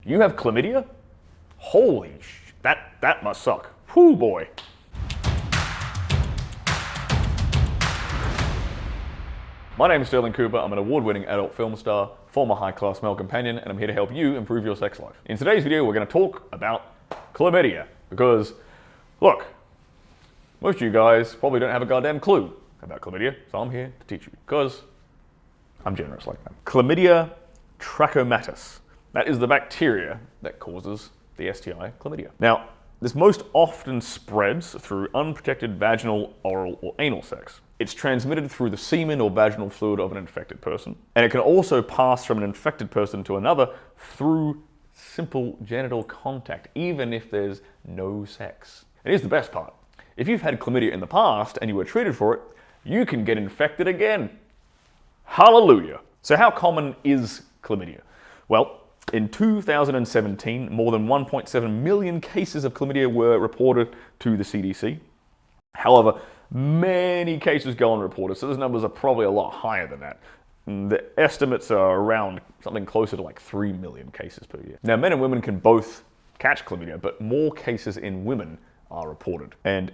You have chlamydia? Holy sh... That must suck. Whew, boy. My name is Stirling Cooper. I'm an award-winning adult film star, former high-class male companion, and I'm here to help you improve your sex life. In today's video, we're going to talk about chlamydia. Because, look, most of you guys probably don't have a goddamn clue about chlamydia, so I'm here to teach you, because I'm generous like that. Chlamydia trachomatis. That is the bacteria that causes the STI chlamydia. Now, this most often spreads through unprotected vaginal, oral, or anal sex. It's transmitted through the semen or vaginal fluid of an infected person, and it can also pass from an infected person to another through simple genital contact, even if there's no sex. And here's the best part. If you've had chlamydia in the past and you were treated for it, you can get infected again. Hallelujah. So how common is chlamydia? Well, in 2017, more than 1.7 million cases of chlamydia were reported to the CDC. However, many cases go unreported, so those numbers are probably a lot higher than that. The estimates are around something closer to like 3 million cases per year. Now, men and women can both catch chlamydia, but more cases in women are reported. And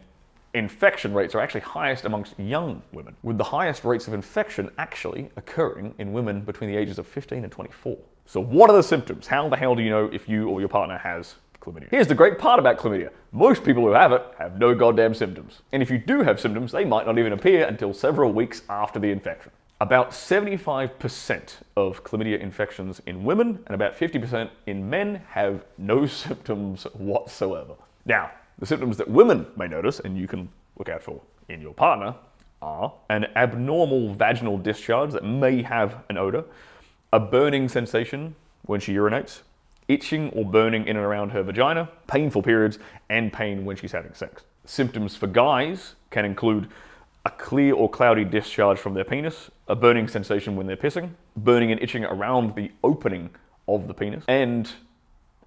infection rates are actually highest amongst young women, with the highest rates of infection actually occurring in women between the ages of 15 and 24. So what are the symptoms? How the hell do you know if you or your partner has chlamydia? Here's the great part about chlamydia. Most people who have it have no goddamn symptoms. And if you do have symptoms, they might not even appear until several weeks after the infection. About 75% of chlamydia infections in women and about 50% in men have no symptoms whatsoever. Now, the symptoms that women may notice, and you can look out for in your partner, are an abnormal vaginal discharge that may have an odor, a burning sensation when she urinates, itching or burning in and around her vagina, painful periods, and pain when she's having sex. Symptoms for guys can include a clear or cloudy discharge from their penis, a burning sensation when they're pissing, burning and itching around the opening of the penis, and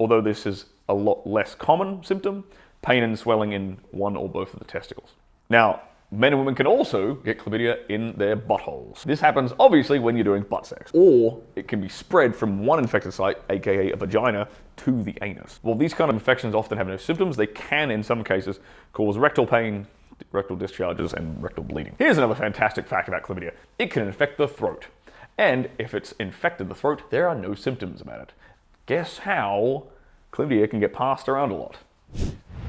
although this is a lot less common symptom, pain and swelling in one or both of the testicles. Now, men and women can also get chlamydia in their buttholes. This happens obviously when you're doing butt sex, or it can be spread from one infected site, aka a vagina, to the anus. While these kind of infections often have no symptoms, they can in some cases cause rectal pain, rectal discharges, and rectal bleeding. Here's another fantastic fact about chlamydia. It can infect the throat. And if it's infected the throat, there are no symptoms about it. Guess how chlamydia can get passed around a lot?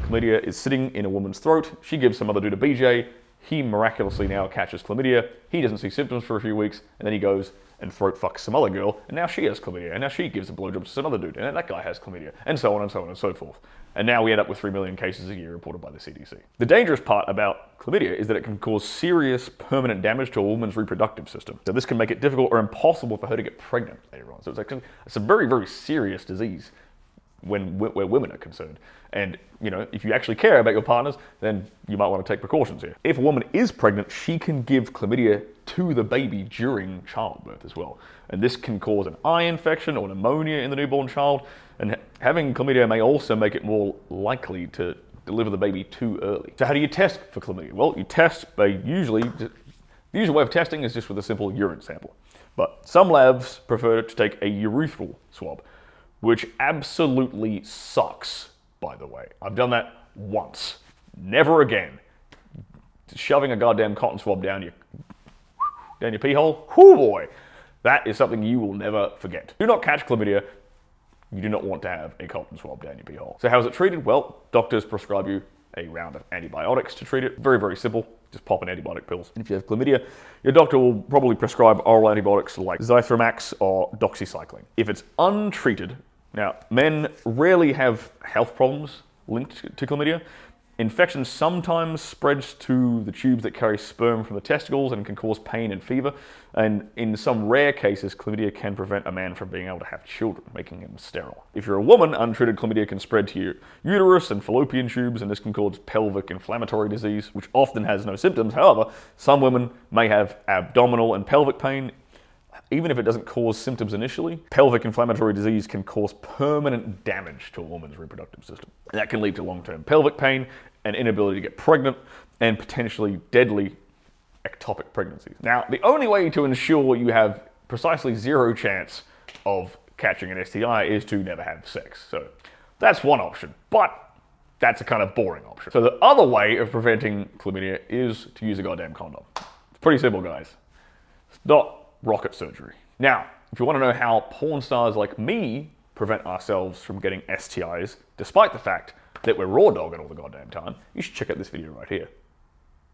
Chlamydia is sitting in a woman's throat. She gives some other dude a BJ. He miraculously now catches chlamydia. He doesn't see symptoms for a few weeks, and then he goes and throat fucks some other girl, and now she has chlamydia, and now she gives a blowjob to some other dude, and that guy has chlamydia, and so on and so on and so forth. And now we end up with 3 million cases a year reported by the CDC. The dangerous part about chlamydia is that it can cause serious permanent damage to a woman's reproductive system. So this can make it difficult or impossible for her to get pregnant later on. So it's a very, very serious disease where women are concerned. And, you know, if you actually care about your partners, then you might want to take precautions here. If a woman is pregnant, she can give chlamydia to the baby during childbirth as well. And this can cause an eye infection or pneumonia in the newborn child. And having chlamydia may also make it more likely to deliver the baby too early. So how do you test for chlamydia? Well, you test by the usual way of testing is just with a simple urine sample. But some labs prefer to take a urethral swab, which absolutely sucks, by the way. I've done that once. Never again. Shoving a goddamn cotton swab down your pee hole, whoo boy. That is something you will never forget. Do not catch chlamydia. You do not want to have a cotton swab down your pee hole. So how is it treated? Well, doctors prescribe you a round of antibiotics to treat it. Very, very simple. Just pop in antibiotic pills. And if you have chlamydia, your doctor will probably prescribe oral antibiotics like Zithromax or doxycycline. If it's untreated, now, men rarely have health problems linked to chlamydia. Infection sometimes spreads to the tubes that carry sperm from the testicles and can cause pain and fever. And in some rare cases, chlamydia can prevent a man from being able to have children, making him sterile. If you're a woman, untreated chlamydia can spread to your uterus and fallopian tubes, and this can cause pelvic inflammatory disease, which often has no symptoms. However, some women may have abdominal and pelvic pain. Even if it doesn't cause symptoms initially, pelvic inflammatory disease can cause permanent damage to a woman's reproductive system. And that can lead to long-term pelvic pain, an inability to get pregnant, and potentially deadly ectopic pregnancies. Now, the only way to ensure you have precisely zero chance of catching an STI is to never have sex. So that's one option, but that's a kind of boring option. So the other way of preventing chlamydia is to use a goddamn condom. It's pretty simple, guys. It's not rocket surgery. Now, if you want to know how porn stars like me prevent ourselves from getting STIs, despite the fact that we're raw dogging all the goddamn time, you should check out this video right here.